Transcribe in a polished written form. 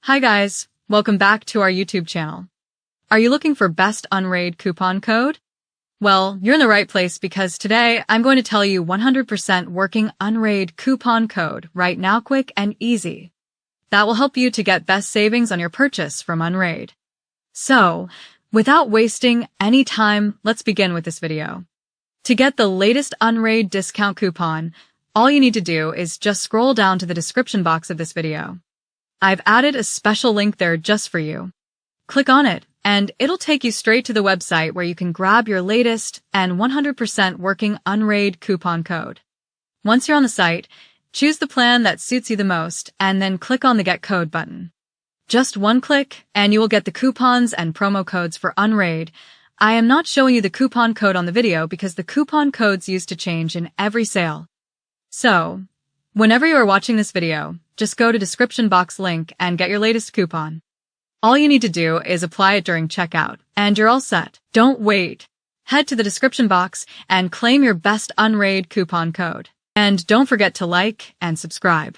Hi guys, welcome back to our YouTube channel. Are you looking for best Unraid coupon code? Well, you're in the right place because today I'm going to tell you 100% working Unraid coupon code right now, quick and easy. That will help you to get best savings on your purchase from Unraid. So, without wasting any time, let's begin with this video. To get the latest Unraid discount coupon, all you need to do is just scroll down to the description box of this video. I've added a special link there just for you. Click on it, and it'll take you straight to the website where you can grab your latest and 100% working Unraid coupon code. Once you're on the site, choose the plan that suits you the most, and then click on the Get Code button. Just one click, and you will get the coupons and promo codes for Unraid. I am not showing you the coupon code on the video because the coupon codes used to change in every sale. So, whenever you are watching this video, just go to description box link and get your latest coupon. All you need to do is apply it during checkout, and you're all set. Don't wait. Head to the description box and claim your best Unraid coupon code. And don't forget to like and subscribe.